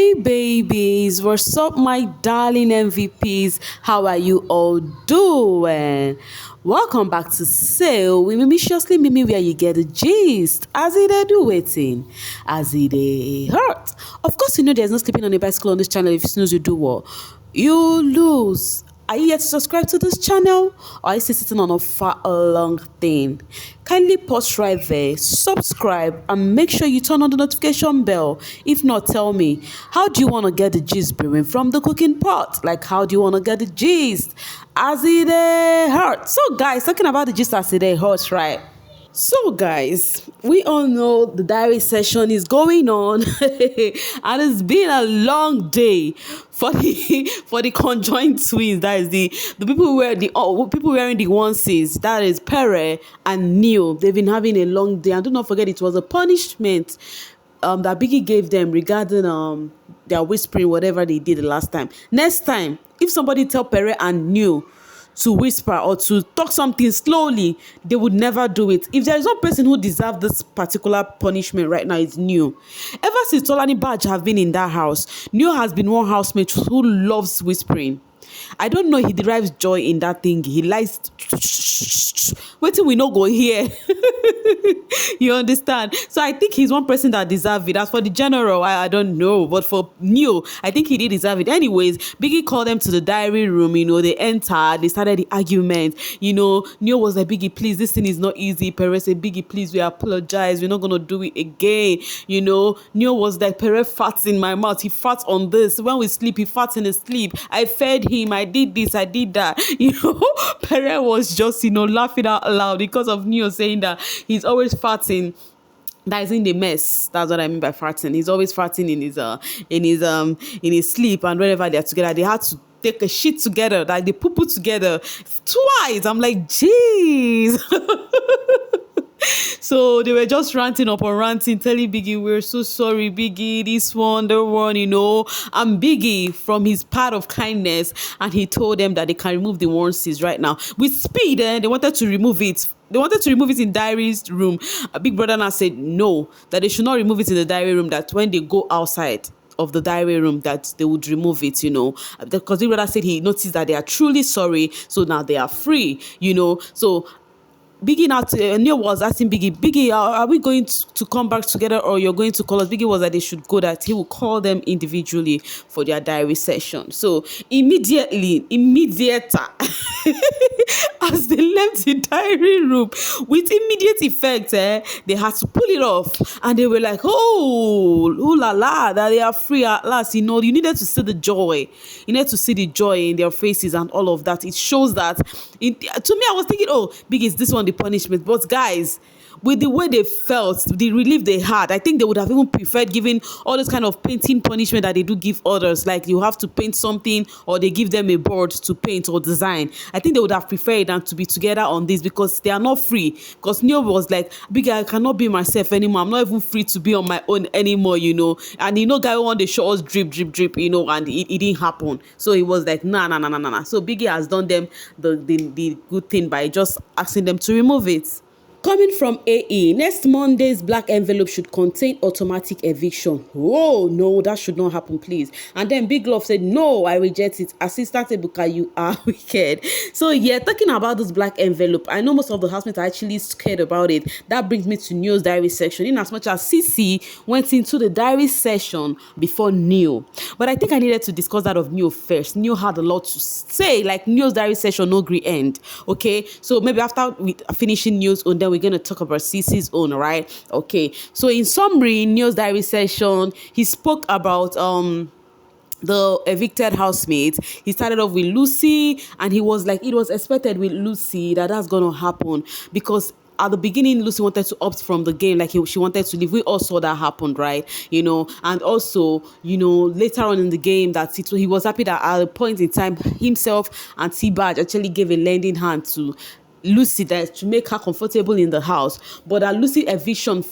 Hey babies, what's up my darling MVPs? How are you all doing? Welcome back to Sail with Mimiciously Mimi where you get the gist. As it dey do waiting, as it dey hurt. Of course you know there's no sleeping on a bicycle on this channel. If you snooze you do what? You lose. Are you yet to subscribe to this channel? Or are you still sitting on a far long thing? Kindly pause right there, subscribe, and make sure you turn on the notification bell. If not, tell me, how do you want to get the gist brewing from the cooking pot? Like, how do you want to get the gist? As it hurts. So, guys, talking about the gist as it hurts, right? So guys, we all know the diary session is going on and it's been a long day for the conjoined twins. That is the people who wear people wearing the onesies. That is Pere and Neil. They've been having a long day, and do not forget it was a punishment that Biggie gave them regarding their whispering, whatever they did the last time. Next time, if somebody tell Pere and Neil to whisper or to talk something slowly, they would never do it. If there is one person who deserves this particular punishment right now, it's Neil. Ever since Tolani Badge have been in that house, Neil has been one housemate who loves whispering. I don't know, he derives joy in that thing. He likes wait till we no go here. You understand? So I think he's one person that deserves it. As for the general, I don't know, but for Neil, I think he did deserve it. Anyways, Biggie called them to the diary room. They entered, they started the argument. Neil was like, Biggie, please, this thing is not easy. Pere said, Biggie, please, we apologize, we're not gonna do it again. Neil was like, Pere farts in my mouth, he farts on this. When we sleep, he farts in his sleep. I fed him, I did this, I did that. Pere was just laughing out loud because of Neil saying that he's always farting. That is in the mess. That's what I mean by farting. He's always farting in his sleep, and whenever they're together, they had to take a shit together, like they poo together twice. I'm like, jeez. So they were just ranting, telling Biggie, we're so sorry, Biggie, this one, the one, and Biggie, from his part of kindness, and he told them that they can remove the onesies right now. With speed, they wanted to remove it. They wanted to remove it in Diary's room. A Big Brother now said no, that they should not remove it in the diary room, that when they go outside of the diary room that they would remove it, because Big Brother said he noticed that they are truly sorry, so now they are free, so Biggie now, Neil was asking Biggie, are we going to come back together, or you're going to call us? Biggie was that they should go, that he will call them individually for their diary session. So immediately, as they left the diary room, with immediate effect, they had to pull it off, and they were like, oh, ooh la la, that they are free at last. You needed to see the joy. You needed to see the joy in their faces and all of that. It shows that. To me, I was thinking, oh, Biggie, is this one the punishment? But guys, with the way they felt, the relief they had, I think they would have even preferred giving all this kind of painting punishment that they do give others, like you have to paint something, or they give them a board to paint or design. I think they would have preferred them to be together on this, because they are not free. Because Neil was like, Biggie, I cannot be myself anymore, I'm not even free to be on my own anymore, and guy one, they show us drip, and it didn't happen. So he was like, nah. So Biggie has done them the good thing by just asking them to remove it. Coming from AE, next Monday's black envelope should contain automatic eviction. Oh, no, that should not happen, please. And then Big Love said, no, I reject it. Assistant Ebuka, you are wicked. So, yeah, talking about this black envelope, I know most of the housemates are actually scared about it. That brings me to Neil's diary section, in as much as Cece went into the diary session before Neil. But I think I needed to discuss that of Neil first. Neil had a lot to say, like Neil's diary session, no agree end. Okay, so maybe after we finishing Neil's own, then we're going to talk about Cece's own, right? Okay, so in summary, in Neil's diary session, he spoke about the evicted housemates. He started off with Lucy, and he was like, it was expected with Lucy that's gonna happen, because at the beginning, Lucy wanted to opt from the game, like she wanted to leave. We all saw that happen, right? And also, later on in the game, that he was happy that at a point in time, himself and T-Badge actually gave a lending hand to Lucy, that to make her comfortable in the house, but that Lucy eviction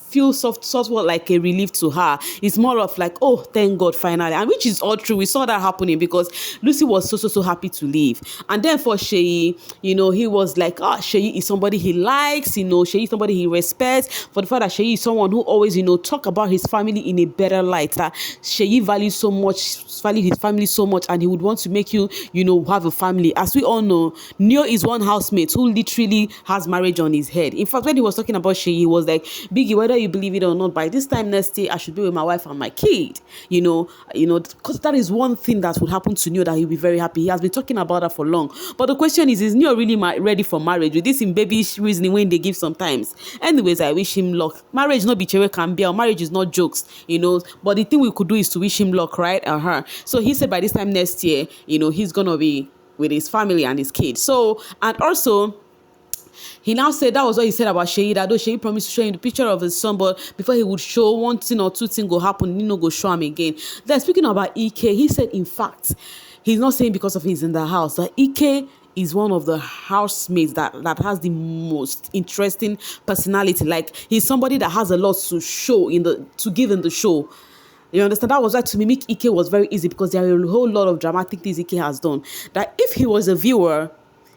feels somewhat like a relief to her. It's more of like, oh, thank God, finally. And which is all true. We saw that happening because Lucy was so happy to leave. And then for Sheyi, he was like, Sheyi is somebody he likes, Sheyi is somebody he respects. For the fact that Sheyi is someone who always, talk about his family in a better light. Sheyi value his family so much, and he would want to make you, have a family. As we all know, Neo is one housemate who literally has marriage on his head. In fact, when he was talking about Sheyi, he was like, Biggie, whether you believe it or not, by this time next year, I should be with my wife and my kid. Because that is one thing that would happen to Neo that he'll be very happy. He has been talking about that for long. But the question is Neo really ready for marriage? With this in baby reasoning when they give sometimes. Anyways, I wish him luck. Marriage no be chere can be. Our marriage is not jokes, But the thing we could do is to wish him luck, right? So he said by this time next year, he's gonna be with his family and his kids. So, and also, he now said that was what he said about Sheyi, that though Sheyi promised to show him the picture of his son, but before he would show one thing or two things go happen, go show him again. Then speaking about Ike, he said, in fact, he's not saying because of he's in the house, that Ike is one of the housemates that has the most interesting personality. Like, he's somebody that has a lot to show to give in the show. You understand? That was why to mimic Ike was very easy, because there are a whole lot of dramatic things Ike has done. That if he was a viewer,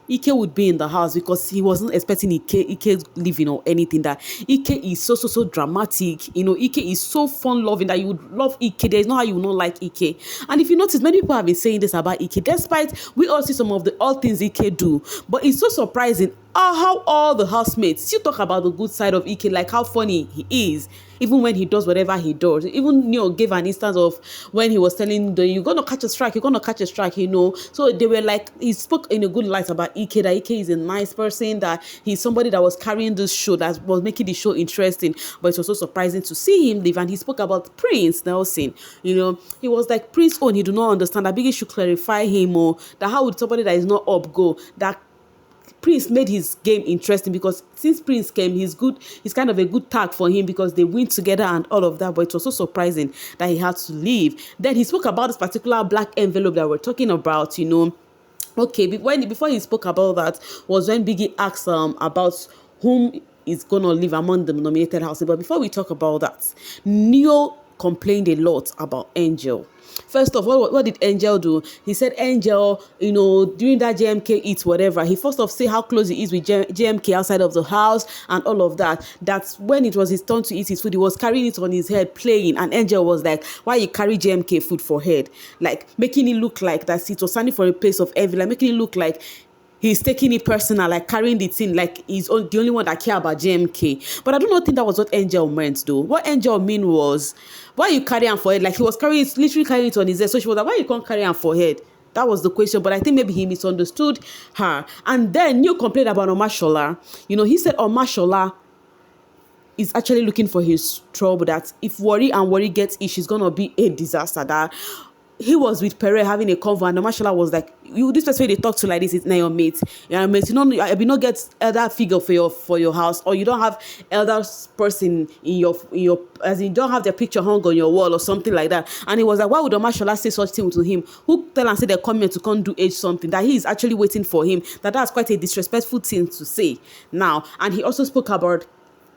Ike would be in the house, because he wasn't expecting Ike living or anything. That Ike is so dramatic. Ike is so fun-loving that you would love Ike. There's no how you would not like Ike. And if you notice, many people have been saying this about Ike, despite we all see some of the odd things Ike do. But it's so surprising how all the housemates still talk about the good side of Ike, like how funny he is, even when he does whatever he does. Even gave an instance of when he was telling Doyin, you're gonna catch a strike, So they were like, he spoke in a good light about Ike, that Ike is a nice person, that he's somebody that was carrying this show, that was making the show interesting. But it was so surprising to see him leave. And he spoke about Prince Nelson. He was like, Prince own, he do not understand that Biggie should clarify him, or that how would somebody that is not up go, that Prince made his game interesting, because since Prince came, he's kind of a good tag for him, because they win together and all of that. But it was so surprising that he had to leave. Then he spoke about this particular black envelope that we're talking about, Okay, before he spoke about that was when Biggie asked about whom is gonna live among the nominated houses. But before we talk about that, Neo complained a lot about Angel. First off, what did Angel do? He said Angel, during that JMK eats whatever, he first off say how close he is with JMK outside of the house and all of that. That's when it was his turn to eat his food, he was carrying it on his head playing, and Angel was like, why you carry JMK food for head? Like, making it look like that it was standing for a place of envy, like making it look like he's taking it personal, like carrying the thing like he's the only one that care about JMK. But I do not think that was what Angel meant, though. What Angel mean was, why you carry him for head? Like, he was literally carrying it on his head. So she was like, why you can't carry him for head? That was the question. But I think maybe he misunderstood her. And then you complained about Omashola. He said Omashola is actually looking for his trouble, that if worry gets it, she's gonna be a disaster. That he was with Pere having a convo, and Omashola was like, this person they talk to like this is not your mate. Your mate, you not get elder figure for your house, or you don't have elder person in your as in you don't have their picture hung on your wall or something like that. And he was like, why would Omashola say such thing to him? Who tell and say they're coming to come do age something, that he is actually waiting for him? That's quite a disrespectful thing to say now. And he also spoke about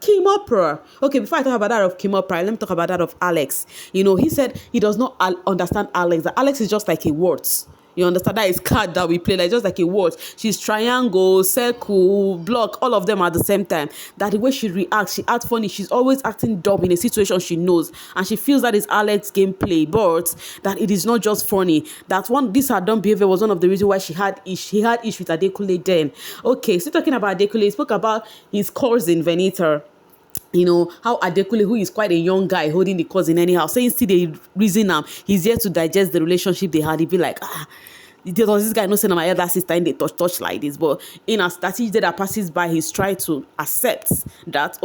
Kim Opera. Okay, before I talk about that of Kim Opera, let me talk about that of Alex. He said he does not understand Alex. That Alex is just like a word. You understand? That is card that we play, like just like a word. She's triangle, circle, block, all of them at the same time. That the way she reacts, she acts funny. She's always acting dumb in a situation she knows, and she feels that is Alex's gameplay, but that it is not just funny. That this her dumb behavior was one of the reasons why she had issue with Adekule then. Okay, so talking about Adekule, he spoke about his cousin Venita. How Adekule, who is quite a young guy, holding the cousin anyhow, saying still they reason he's here to digest the relationship they had. He'd be like, does this guy not saying my elder sister in the touch like this? But in as that each day that passes by, he's trying to accept that,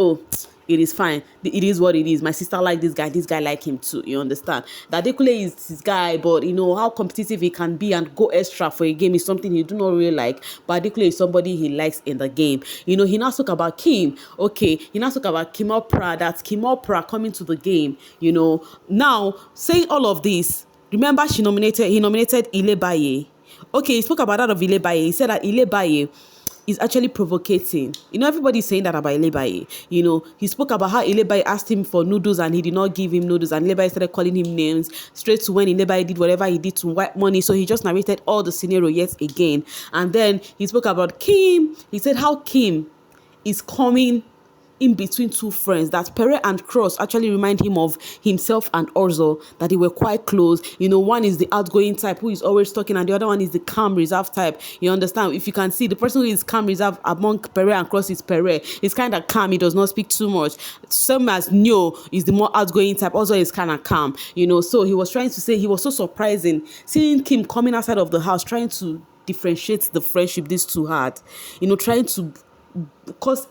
it is fine. It is what it is. My sister like this guy like him too. You understand? That Adekule is his guy, but how competitive he can be and go extra for a game is something he do not really like. But Adekule is somebody he likes in the game. He now talk about Kim. Okay, he now talk about Kim Opera. That's Kim Opera coming to the game. Now saying all of this, remember he nominated Ilebaye. Okay, he spoke about that of Ilebaye. He said that Ilebaye is actually provocating. Everybody's saying that about Ilebaye. He spoke about how Ilebaye asked him for noodles and he did not give him noodles, and Ilebaye started calling him names straight to when Ilebaye did whatever he did to White Money. So he just narrated all the scenario yet again. And then he spoke about Kim. He said how Kim is coming in between two friends, that Pere and Cross actually remind him of himself and Orzo, that they were quite close. One is the outgoing type who is always talking, and the other one is the calm, reserved type. You understand? If you can see, the person who is calm, reserved among Pere and Cross is Pere. He's kind of calm. He does not speak too much. Same as Nyo is the more outgoing type. Also is kind of calm. So he was trying to say, he was so surprising seeing Kim coming outside of the house, trying to differentiate the friendship these two had. Trying to cause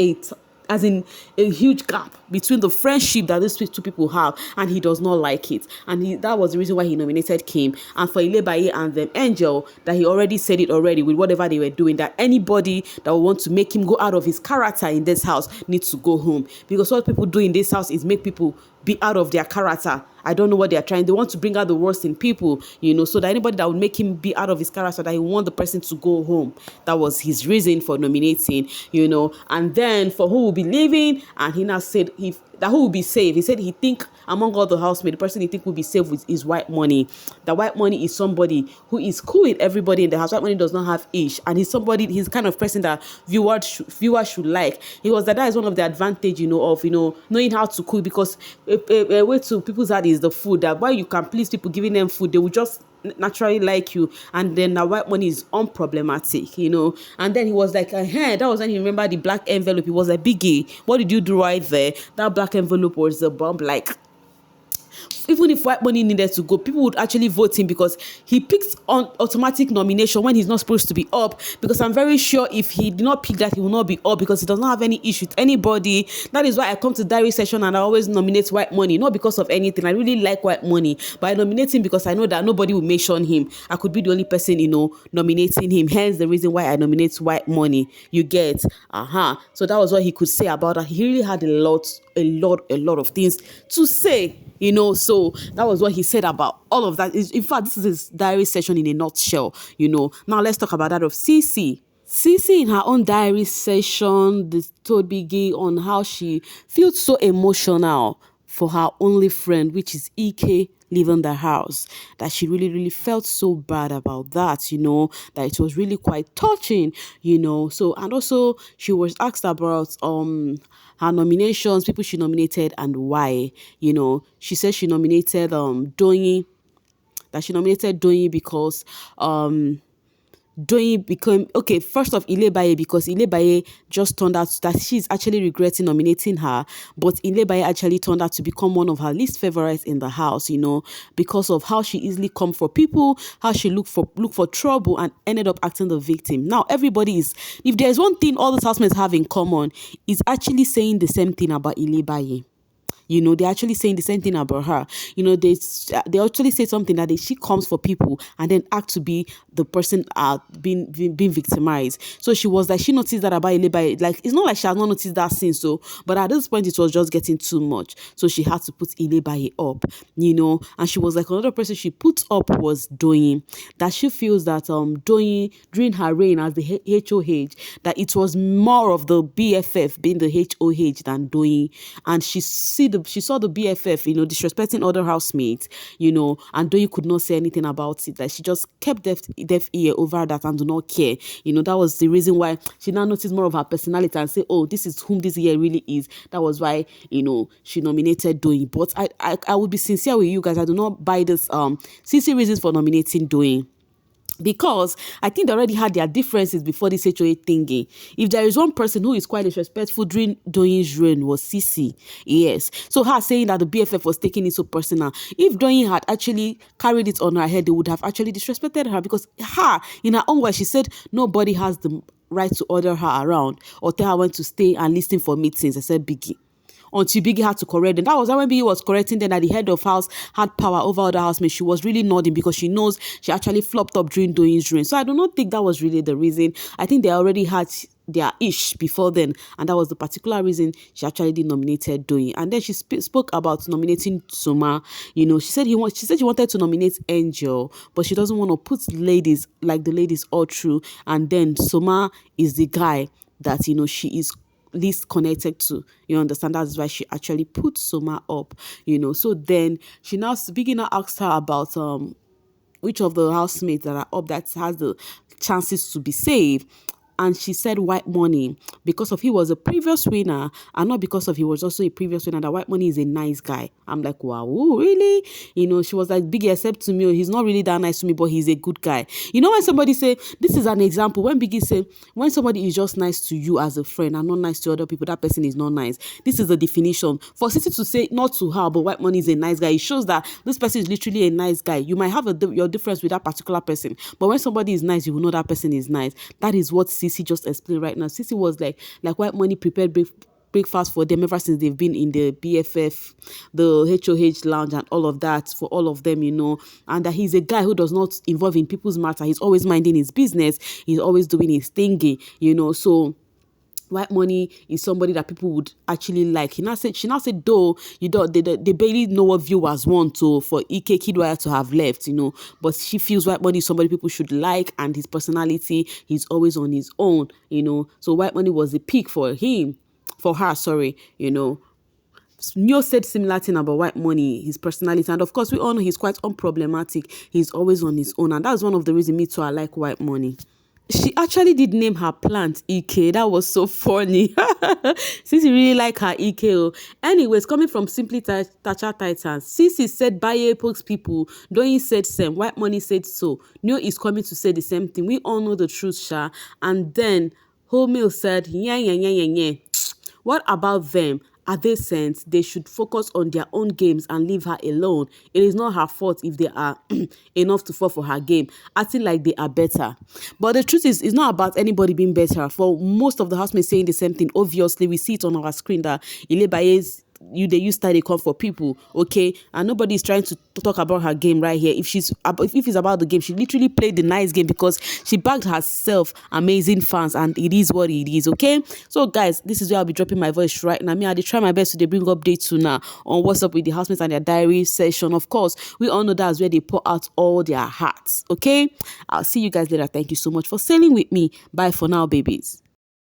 as in a huge gap between the friendship that these two people have, and he does not like it. And that was the reason why he nominated Kim. And for Ilebaye and them Angel, that he already said it already with whatever they were doing, that anybody that would want to make him go out of his character in this house needs to go home. Because what people do in this house is make people be out of their character. I don't know what they are trying. They want to bring out the worst in people, so that anybody that would make him be out of his character, that he want the person to go home. That was his reason for nominating, And then for who will be leaving, and he now said that who will be safe. He said he think among all the housemates, the person he think will be safe with is White Money. That White Money is somebody who is cool with everybody in the house. White Money does not have ish, and he's the kind of person that viewers should like. He was that is one of the advantage, of knowing how to cook, because a way to people's heart is the food. That while you can please people giving them food, they will just naturally like you. And then the White Money is unproblematic, And then he was like, that was when he remembered the black envelope. He was like, Biggie, what did you do right there? That black envelope was a bomb. Like, even if White Money needed to go, people would actually vote him, because he picked on automatic nomination when he's not supposed to be up. Because I'm very sure if he did not pick that, he will not be up, because he does not have any issue with anybody. That is why I come to diary session and I always nominate White Money, not because of anything. I really like White Money, but I nominate him because I know that nobody will mention him. I could be the only person, nominating him. Hence the reason why I nominate White Money. You get, So that was what he could say about that. He really had a lot of things to say. So that was what he said about all of that. In fact, this is his diary session in a nutshell. Now let's talk about that of Cece. Cece, in her own diary session, told Biggie on how she feels so emotional for her only friend, which is Ike, leaving the house. That she really, really felt so bad about that, that it was really quite touching, So, and also she was asked about her nominations, people she nominated and why. She said she nominated Doyin, that she nominated Doyin because Doyin became, okay, first off, Ilebaye, because Ilebaye just turned out that she's actually regretting nominating her, but Ilebaye actually turned out to become one of her least favorites in the house, because of how she easily come for people, how she look for trouble and ended up acting the victim. Now, everybody is, if there's one thing all the housemates have in common, is actually saying the same thing about Ilebaye. They're actually saying the same thing about her. They actually say something that she comes for people and then act to be the person being victimized. So she was like, she noticed that about Ilebaye. Like, it's not like she has not noticed that since, but at this point it was just getting too much. So she had to put Ilebaye up, and she was like, another person she put up was Doyin, that she feels that Doyin, during her reign as the HOH, that it was more of the BFF being the HOH than Doyin, and she saw the BFF, disrespecting other housemates, and Doyin could not say anything about it. Like, she just kept deaf ear over that and do not care. That was the reason why she now noticed more of her personality and say, oh, this is whom this year really is. That was why, she nominated Doyin. But I would be sincere with you guys. I do not buy this CC reasons for nominating Doyin. Because I think they already had their differences before this HOA thingy. If there is one person who is quite disrespectful during Doyin's reign, was Cece. Yes. So her saying that the BFF was taking it so personal. If Doyin had actually carried it on her head, they would have actually disrespected her, because her, in her own way, she said nobody has the right to order her around or tell her when to stay and listen for meetings except Biggie. until Biggie had to correct them. That was when Biggie was correcting them that the head of house had power over other housemates. She was really nodding because she knows she actually flopped up during Doyin's reign. So I do not think that was really the reason. I think they already had their ish before then, and that was the particular reason she actually did nominated Doyin. And then she spoke about nominating Soma. She said she wanted to nominate Angel, but she doesn't want to put ladies like the ladies all through. And then Soma is the guy that she is least connected to. You understand? That's why she actually put Soma up. So then Biggie now asked her about which of the housemates that are up that has the chances to be saved. And she said White Money, because of he was a previous winner, and not because of he was also a previous winner, that White Money is a nice guy. I'm like, wow, really? She was like, Biggie, except to me, he's not really that nice to me, but he's a good guy. When somebody say, this is an example, when Biggie say, when somebody is just nice to you as a friend and not nice to other people, that person is not nice. This is the definition. For Sissy to say not to her, but White Money is a nice guy, it shows that this person is literally a nice guy. You might have your difference with that particular person, but when somebody is nice, you will know that person is nice. That is what Sissy just explained right now. Sissy was like White Money prepared breakfast for them ever since they've been in the BFF, the HOH lounge and all of that for all of them, and that he's a guy who does not involve in people's matter. He's always minding his business. He's always doing his thingy, so White Money is somebody that people would actually like. She now said, though they barely know what viewers want to for Ike Kidwaya to have left, but she feels White Money is somebody people should like, and his personality, he's always on his own, So White Money was the pick for her, Neo said similar thing about White Money, his personality, and of course we all know he's quite unproblematic. He's always on his own, and that's one of the reasons me too I like White Money. She actually did name her plant Ike. That was so funny. Since you really like her Ike. Anyways, coming from Simply Tacha Titans, Sisi said Baye pokes people. Doyin said same. White Money said so. Neo is coming to say the same thing. We all know the truth, Sha. And then Wholemeal said, yeah. What about them? Are they sent? They should focus on their own games and leave her alone. It is not her fault if they are enough to fall for her game, acting like they are better. But the truth is, it's not about anybody being better. For most of the housemates saying the same thing, obviously, we see it on our screen that Ilebaye's they use style they come for people, okay, and nobody is trying to talk about her game right here. If it's about the game, she literally played the nice game because she bagged herself amazing fans, and it is what it is, okay. So guys, this is where I'll be dropping my voice right now. I try my best to bring updates to now on what's up with the housemates and their diary session. Of course, we all know that's where they pour out all their hearts, okay. I'll see you guys later. Thank you so much for sailing with me. Bye for now, babies.